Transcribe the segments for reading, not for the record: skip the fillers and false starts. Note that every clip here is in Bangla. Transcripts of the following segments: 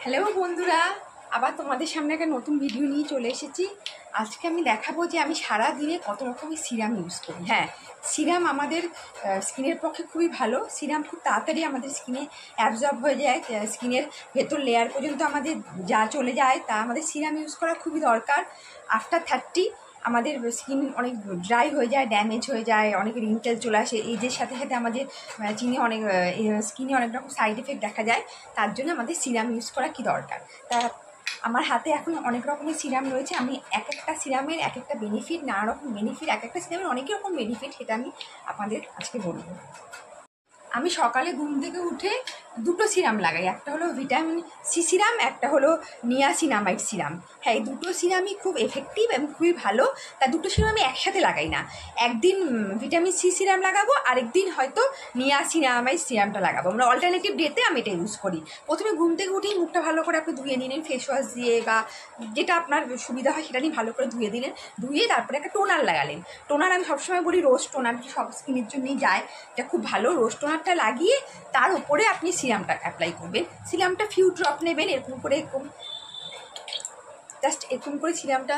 হ্যালো বন্ধুরা, আবার তোমাদের সামনে একটা নতুন ভিডিও নিয়ে চলে এসেছি। আজকে আমি দেখাবো যে আমি সারা দিনে কত রকমের সিরাম ইউজ করি। হ্যাঁ, সিরাম আমাদের স্কিনের পক্ষে খুবই ভালো। সিরাম খুব তাড়াতাড়ি আমাদের স্কিনে অ্যাবজর্ব হয়ে যায়, স্কিনের ভেতর লেয়ার পর্যন্ত আমাদের যা চলে যায়, তা আমাদের সিরাম ইউজ করা খুবই দরকার। আফটার 30 আমাদের স্কিন অনেক ড্রাই হয়ে যায়, ড্যামেজ হয়ে যায়, অনেক রিঙ্কেল চলে আসে। এজের সাথে সাথে আমাদের স্কিনে অনেক রকম সাইড এফেক্ট দেখা যায়। তার জন্য আমাদের সিরাম ইউজ করা কি দরকার। তা আমার হাতে এখন অনেক রকমের সিরাম রয়েছে। আমি এক একটা সিরামের এক একটা বেনিফিট, নানা রকম বেনিফিট, এক একটা সিরামের অনেক রকম বেনিফিট, সেটা আমি আপনাদের আজকে বলবো। আমি সকালে ঘুম থেকে উঠে দুটো সিরাম লাগাই। একটা হলো ভিটামিন সি সিরাম, একটা হলো নিয়াসিনামাইড সিরাম। হ্যাঁ, এই দুটো সিরামই খুব এফেক্টিভ এবং খুবই ভালো। তা দুটো সিরাম আমি একসাথে লাগাই না। একদিন ভিটামিন সি সিরাম লাগাবো, আরেকদিন হয়তো নিয়াসিনামাইড সিরামটা লাগাবো। আমরা অল্টারনেটিভ ডেতে আমি এটা ইউজ করি। প্রথমে ঘুম থেকে উঠেই মুখটা ভালো করে আপনি ধুয়ে নিলেন ফেস ওয়াশ দিয়ে, বা যেটা আপনার সুবিধা হয় সেটা নিয়ে ভালো করে ধুয়ে দিলেন। ধুয়ে তারপরে একটা টোনার লাগালেন। টোনার আমি সবসময় বলি রোজ টোনার, সব স্কিনের জন্যই যায়, এটা খুব ভালো। রোজ টোনারটা লাগিয়ে তার উপরে আপনি সিরামটা অ্যাপ্লাই করবেন। সিরামটা ফিউ ড্রপ নেবেন, এরকম করে জাস্ট এরকম করে সিরামটা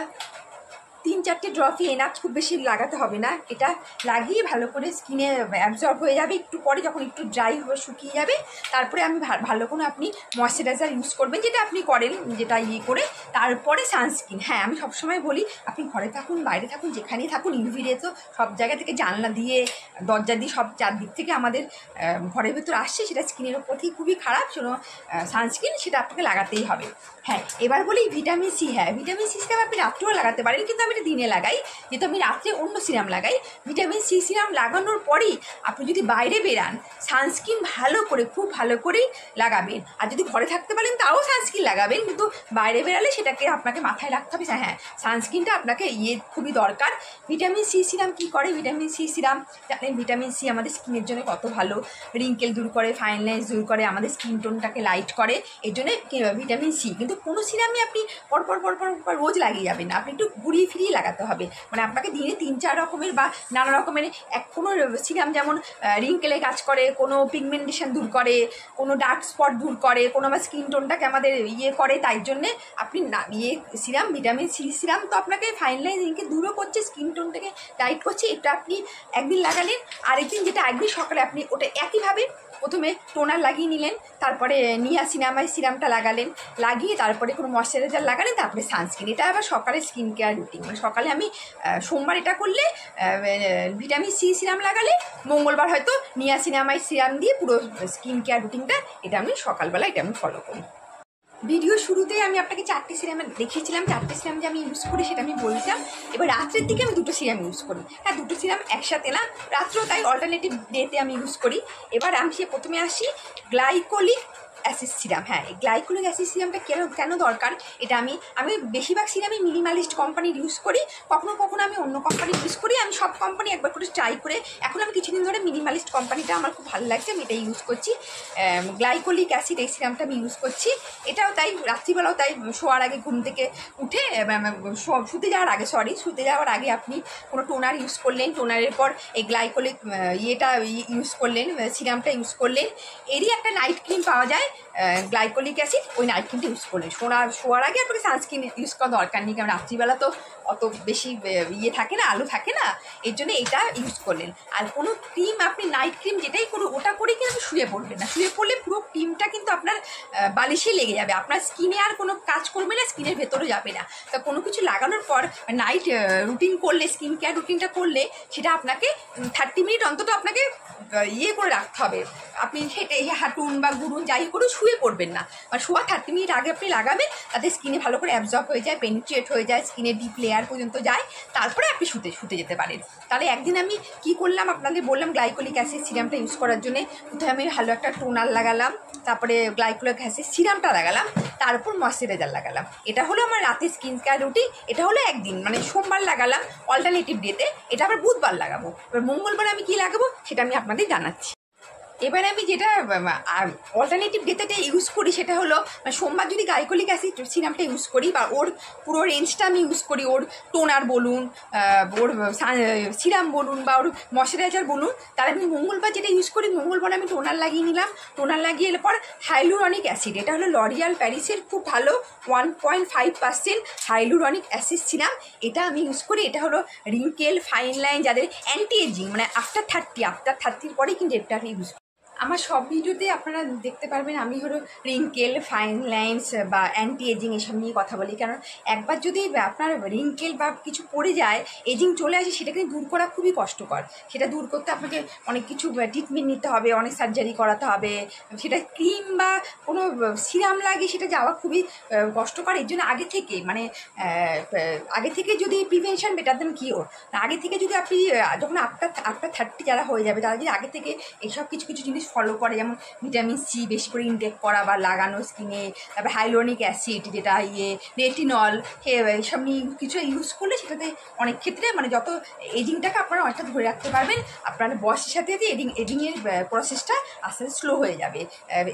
3-4টে ড্রপই এনাফ, খুব বেশি লাগাতে হবে না। এটা লাগিয়ে ভালো করে স্কিনে অ্যাবজর্ব হয়ে যাবে। একটু পরে যখন একটু ড্রাই হয়ে শুকিয়ে যাবে, তারপরে আমি ভালো করে আপনি ময়শ্চারাইজার ইউজ করবেন, যেটা আপনি করেন, যেটা করে তারপরে সানস্ক্রিন। হ্যাঁ, আমি সবসময় বলি আপনি ঘরে থাকুন, বাইরে থাকুন, যেখানেই থাকুন, ইউভি রে তো সব জায়গা থেকে, জানলা দিয়ে, দরজা দিয়ে, সব চারদিক থেকে আমাদের ঘরের ভেতর আসছে, সেটা স্কিনের ওপর থেকে খুবই খারাপ। শোনো, সানস্ক্রিন সেটা আপনাকে লাগাতেই হবে। হ্যাঁ, এবার বলি ভিটামিন সি। হ্যাঁ, ভিটামিন সি সিরাম আপনি রাত্রেও লাগাতে পারেন, কিন্তু আমি এটা দিনে লাগাই, যেহেতু আমি রাত্রে অন্য সিরাম লাগাই। ভিটামিন সি সিরাম লাগানোর পরই আপনি যদি বাইরে বেরান, সানস্ক্রিন ভালো করে, খুব ভালো করেই লাগাবেন। আর যদি ঘরে থাকতে পারেন তাও সানস্ক্রিন লাগাবেন, কিন্তু বাইরে বেরালে সেটাকে আপনাকে মাথায় রাখতে হবে। হ্যাঁ, সানস্ক্রিনটা আপনাকে খুবই দরকার। ভিটামিন সি সিরাম কী করে? ভিটামিন সি সিরাম জানেন, ভিটামিন সি আমাদের স্কিনের জন্য কত ভালো। রিঙ্কেল দূর করে, ফাইন লাইন্স দূর করে, আমাদের স্কিন টোনটাকে লাইট করে। এর জন্য ভিটামিন সি। কিন্তু কোনো সিরামই আপনি পরপর রোজ লাগিয়ে যাবেন না, আপনি একটু ঘুরিয়ে ফিরিয়ে লাগাতে হবে। মানে আপনাকে দিনে 3-4 রকমের বা নানা রকমের কোনো সিরাম যেমন রিঙ্কেলে কাজ করে, কোনো পিগমেন্টেশন দূর করে, কোনো ডার্ক স্পট দূর করে, কোনো আমার স্কিন টোনটাকে আমাদের করে। তাই জন্যে আপনি সিরাম, ভিটামিন সি সিরাম তো আপনাকে ফাইন লাইন রিঙ্কেল দূরও করছে, স্কিন টোনটাকে টাইট করছে। এটা আপনি একদিন লাগালেন, আরেকদিন যেটা একদিন সকালে আপনি ওটা একইভাবে প্রথমে টোনার লাগিয়ে নিলেন, তারপরে নিয়াসিনামাইড সিরামটা লাগালেন, লাগিয়ে তারপরে কোনো ময়শ্চারাইজার লাগালেন, তারপরে সানস্ক্রিন। এটা আবার সকালে স্কিন কেয়ার রুটিন। মানে সকালে আমি সোমবার এটা করলে ভিটামিন সি সিরাম লাগালে, মঙ্গলবার হয়তো নিয়াসিনামাইড সিরাম দিয়ে পুরো স্কিন কেয়ার রুটিনটা এটা আমি সকালবেলা এটা আমি ফলো করি। ভিডিও শুরুতেই আমি আপনাকে 4টে সিরাম দেখিয়েছিলাম, 4টে সিরাম যে আমি ইউজ করি সেটা আমি বলছিলাম। এবার রাত্রের দিকে আমি 2টো সিরাম ইউজ করি। হ্যাঁ, 2টো সিরাম একসাথে না, রাত্রেও তাই অল্টারনেটিভ ডেতে আমি ইউজ করি। এবার আমি প্রথমে আসি গ্লাইকোলিক অ্যাসিড সিরাম। হ্যাঁ, এই গ্লাইকোলিক অ্যাসিড সিরামটা কেন দরকার, এটা আমি বেশিরভাগ সিরামই মিনিমালিস্ট কোম্পানির ইউজ করি, কখনো আমি অন্য কোম্পানির ইউজ করি। আমি সব কোম্পানি একবার করে ট্রাই করে, এখন আমি কিছুদিন ধরে মিনিমালিস্ট কোম্পানিটা আমার খুব ভালো লাগছে, আমি এটা ইউজ করছি। গ্লাইকোলিক অ্যাসিড এই সিরামটা আমি ইউজ করছি। এটাও তাই, রাত্রিবেলাও তাই, শোয়ার আগে, ঘুম থেকে উঠে শুতে যাওয়ার আগে আপনি কোনো টোনার ইউজ করলেন, টোনারের পর এই গ্লাইকোলিক ইউজ করলেন, সিরামটা ইউজ করলেন। এরই একটা নাইট ক্রিম পাওয়া যায়, গ্লাইকোলিক অ্যাসিড, ওই নাইট ক্রিমটা ইউজ করলেন। শোয়ার আগে আপনাকে সানস্ক্রিন ইউজ করার দরকার নেই, কারণ রাত্রিবেলা তো অত বেশি থাকে না, আলো থাকে না, এর জন্য এটা ইউজ করলেন। আর কোনো ক্রিম আপনি নাইট ক্রিম যেটাই করুন, ওটা করে কিন্তু শুয়ে পড়বেন না। শুয়ে পড়লে পুরো ক্রিমটা কিন্তু আপনার বালিশে লেগে যাবে, আপনার স্কিনে আর কোনো কাজ করবে না, স্কিনের ভেতরে যাবে না। তো কোনো কিছু লাগানোর পর নাইট রুটিন করলে, স্কিন কেয়ার রুটিনটা করলে, সেটা আপনাকে 30 মিনিট অন্তত আপনাকে করে রাখতে হবে। আপনি হেঁটে হাঁটুন বা ঘুরুন, যাই করুন, শুয়ে পড়বেন না। মানে শোয়া 30 মিনিট আগে আপনি লাগাবেন, তাতে স্কিনে ভালো করে অ্যাবজর্ব হয়ে যায়, পেনিট্রেট হয়ে যায়, স্কিনের ডিপ লেয়ার পর্যন্ত যায়, তারপরে আপনি শুতে যেতে পারেন। তাহলে একদিন আমি কি করলাম আপনাদের বললাম, গ্লাইকোলিক অ্যাসিড সিরামটা ইউজ করার জন্য প্রথমে আমি ভালো একটা টোনার লাগালাম, তারপরে গ্লাইকোলিক অ্যাসিড সিরামটা লাগালাম, তারপর ময়শ্চারাইজার লাগালাম। এটা হলো আমার রাতে স্কিন কেয়ার রুটিন। এটা হলো একদিন, মানে সোমবার লাগালাম অল্টারনেটিভ ডেতে, এটা আবার বুধবার লাগাবো। এবার মঙ্গলবার আমি কি লাগাবো সেটা আমি আপনাদের জানাচ্ছি। এবারে আমি যেটা অল্টারনেটিভ ডেতে ইউজ করি সেটা হলো সোমবার যদি গ্লাইকোলিক অ্যাসিড সিরামটা ইউজ করি বা ওর পুরো রেঞ্জটা আমি ইউজ করি, ওর টোনার বলুন, ওর সিরাম বলুন বা ওর ময়শ্চারাইজার বলুন, তার আমি মঙ্গলবার যেটা ইউজ করি, মঙ্গলবার আমি টোনার লাগিয়ে নিলাম। টোনার লাগিয়ে এলে পর হাইলুরনিক অ্যাসিড, এটা হলো লরিয়াল প্যারিসের খুব ভালো 1.5% হাইলুরনিক অ্যাসিড সিরাম, এটা আমি ইউজ করি। এটা হলো রিঙ্কেল, ফাইন লাইন, যাদের অ্যান্টি এজিং মানে আফটার 30 পরেই কিন্তু এটা ইউজ। আমার সব ভিডিওতে আপনারা দেখতে পারবেন আমি হলো রিঙ্কেল, ফাইন লাইন্স বা অ্যান্টি এজিং এসব নিয়ে কথা বলি, কারণ একবার যদি আপনার রিঙ্কেল বা কিছু পড়ে যায়, এজিং চলে আসে, সেটাকে দূর করা খুবই কষ্টকর। সেটা দূর করতে আপনাকে অনেক কিছু ট্রিটমেন্ট নিতে হবে, অনেক সার্জারি করাতে হবে, সেটা ক্রিম বা কোনো সিরাম লাগে, সেটা যাওয়া খুবই কষ্টকর। এর জন্য আগে থেকে মানে আগে থেকে যদি প্রিভেনশন বেটার দেন কিওর, আগে থেকে যদি আপনি যখন আফটার 30 যারা হয়ে যাবে, তারা যদি আগে থেকে এইসব কিছু কিছু জিনিস ফলো করে, যেমন ভিটামিন সি বেশি করে ইনটেক করা বা লাগানো স্কিনে, তারপরে হাইলোনিক অ্যাসিড যেটা রেটিনল, এইসব নিয়ে কিছু ইউজ করলে সেটাতে অনেক ক্ষেত্রে মানে যত এজিংটাকে আপনারা অনেকটা ধরে রাখতে পারবেন। আপনার বয়সের সাথে সাথে এজিংয়ের প্রসেসটা আস্তে আস্তে স্লো হয়ে যাবে।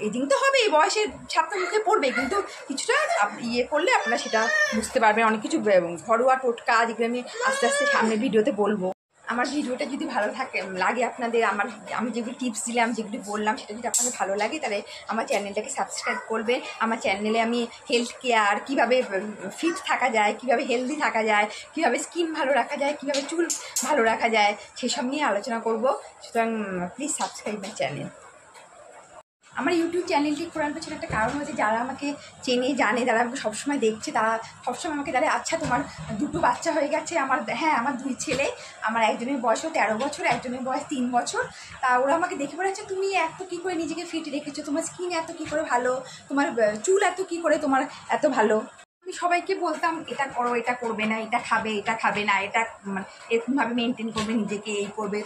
এজিং তো হবে, বয়সের ছাপটা মুখে পড়বে, কিন্তু কিছুটা করলে আপনারা সেটা বুঝতে পারবেন। অনেক কিছু ঘরোয়া টোটকা যেগুলো আমি আস্তে আস্তে সামনে ভিডিওতে বলবো। আমার ভিডিওটা যদি ভালো লাগে আপনাদের, আমি যেগুলো টিপস দিলাম, যেগুলি বললাম, সেটা যদি আপনাদের ভালো লাগে, তাহলে আমার চ্যানেলটাকে সাবস্ক্রাইব করবে। আমার চ্যানেলে আমি হেলথ কেয়ার, কীভাবে ফিট থাকা যায়, কীভাবে হেলদি থাকা যায়, কীভাবে স্কিন ভালো রাখা যায়, কীভাবে চুল ভালো রাখা যায়, সেসব নিয়ে আলোচনা করব। সুতরাং প্লিজ সাবস্ক্রাইব মাই চ্যানেল। আমার ইউটিউব চ্যানেলটি খোলার পেছনে একটা কারণ হচ্ছে, যারা আমাকে চেনে জানে, যারা আমাকে সবসময় দেখছে, তারা সবসময় আমাকে জানে, আচ্ছা তোমার 2টো বাচ্চা হয়ে গেছে। হ্যাঁ, আমার 2 ছেলে। আমার একজনের বয়স 13 বছর, একজনের বয়স 3 বছর। তা ওরা আমাকে দেখে বলে, আচ্ছা তুমি এত কী করে নিজেকে ফিট রেখেছো, তোমার স্কিন এত কী করে ভালো, তোমার চুল এত কী করে তোমার এত ভালো। আমি সবাইকে বলতাম এটা করো, এটা করবে না, এটা খাবে না, এটা মানে এরকমভাবে মেনটেন করবে নিজেকে, এই করবে।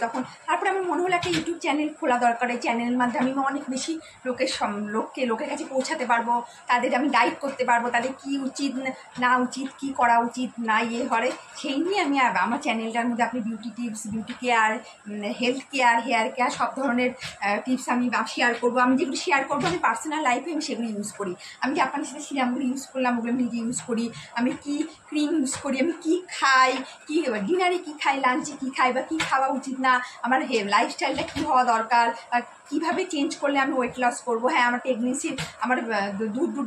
তারপরে আমার মনে হলো একটা ইউটিউব চ্যানেল খোলা দরকার। এই চ্যানেলের মাধ্যমে আমি অনেক বেশি লোকের কাছে পৌঁছাতে পারবো, তাদের আমি গাইড করতে পারবো, তাদের কী উচিত না উচিত, কী করা উচিত না হয়, সেই নিয়ে আমি আমার চ্যানেলটার মধ্যে আপনি beauty tips, beauty care, health care, hair care, সব ধরনের টিপস আমি শেয়ার করবো। আমি যেগুলো শেয়ার করবো আমি পার্সোনাল লাইফে আমি সেগুলো ইউজ করি। আমি যে আপনার সাথে সিরামগুলো ইউজ করলাম, ওগুলো আমি নিজে ইউজ করি, আমি কি ক্রিম ইউজ করি, আমি কি খাই, কি ডিনারে কি খাই, লাঞ্চে কি খাই, বা কী খাওয়া উচিত না, আমার লাইফস্টাইলটা কী হওয়া দরকার, কীভাবে চেঞ্জ করলে আমি ওয়েট লস করবো। হ্যাঁ, আমার আমার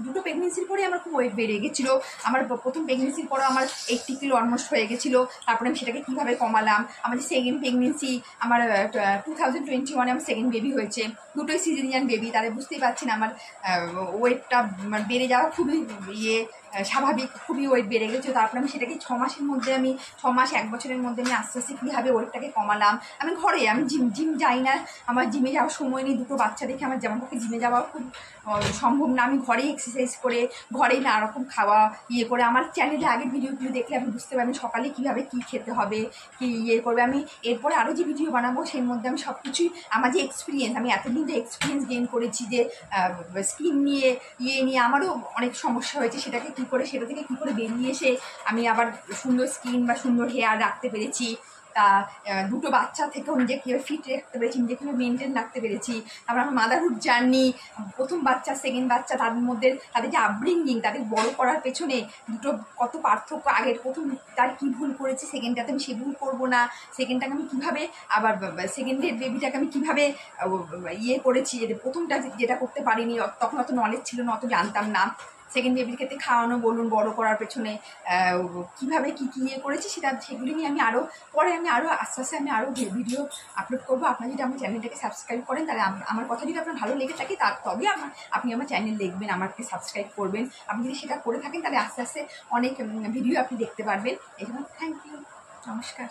দুটো প্রেগনেন্সির পরে আমার খুব ওয়েট বেড়ে গেছিলো। আমার প্রথম প্রেগনেন্সির পরে আমার 80 কিলো অলমোস্ট হয়ে গেছিলো। তারপরে আমি সেটাকে কীভাবে কমালাম। আমার যে সেকেন্ড প্রেগনেন্সি, আমার 2021 আমার সেকেন্ড বেবি হয়েছে, দুটোই সিজারিয়ান বেবি। তাহলে বুঝতেই পারছি না আমার ওয়েটটা বেড়ে যাওয়া খুবই স্বাভাবিক, খুবই ওয়েট বেড়ে গেছে। তারপরে আমি সেটাকে 6 মাসের মধ্যে, 6 মাস 1 বছরের মধ্যে আমি আস্তে আস্তে কীভাবে ওয়েটটাকে কমালাম। আমি জিম যাই না, আমার জিমে যাওয়ার সময় নেই। দুটো বাচ্চা দেখে আমার যেমন পক্ষে জিমে যাওয়া খুব সম্ভব না। আমি ঘরেই এক্সারসাইজ করে, ঘরেই নানা রকম খাওয়া করে, আমার চ্যানেলে আগের ভিডিওগুলো দেখলে আপনি বুঝতে পারবেন সকালে কীভাবে কী খেতে হবে, কী করবে। আমি এরপরে আরও যে ভিডিও বানাবো, সেই মধ্যে আমি সব কিছুই আমার যে এক্সপিরিয়েন্স, আমি এতদিন যে এক্সপিরিয়েন্স গেইন করেছি, যে স্কিন নিয়ে নিয়ে আমারও অনেক সমস্যা হয়েছে, সেটা থেকে কী করে বেরিয়ে এসে আমি আবার সুন্দর স্কিন বা সুন্দর হেয়ার রাখতে পেরেছি। তা দুটো বাচ্চা থেকেও নিজেকে কীভাবে ফিট রাখতে পেরেছি, নিজেকে কীভাবে মেনটেন রাখতে পেরেছি। তারপর আমার মাদারহুড জার্নি, প্রথম বাচ্চা, সেকেন্ড বাচ্চা, তাদের মধ্যে তাদের যে আপব্রিঙ্গিং, তাদের বড় করার পেছনে দুটো কত পার্থক্য। আগের প্রথম তার কী ভুল করেছি, সেকেন্ডটাতে আমি সে ভুল করবো না, সেকেন্ডটাকে আমি কীভাবে আবার সেকেন্ডের বেবিটাকে আমি কীভাবে করেছি। প্রথমটা যেটা করতে পারিনি, তখন অত নলেজ ছিল না, অত জানতাম না। সেকেন্ড বেবির ক্ষেত্রে খাওয়ানো বলুন, বড় করার পেছনে কীভাবে কী করেছি, সেগুলি নিয়ে আমি আরও আস্তে আস্তে আমি আরও ভিডিও আপলোড করবো। আপনারা যদি আমার চ্যানেলটাকে সাবস্ক্রাইব করেন, তাহলে আমার কথা যদি আপনার ভালো লেগে থাকে, তবে আপনি আমার চ্যানেল দেখবেন, আমাকে সাবস্ক্রাইব করবেন। আপনি যদি সেটা করে থাকেন, তাহলে আস্তে আস্তে অনেক ভিডিও আপনি দেখতে পারবেন। এই জন্য থ্যাংক ইউ, নমস্কার।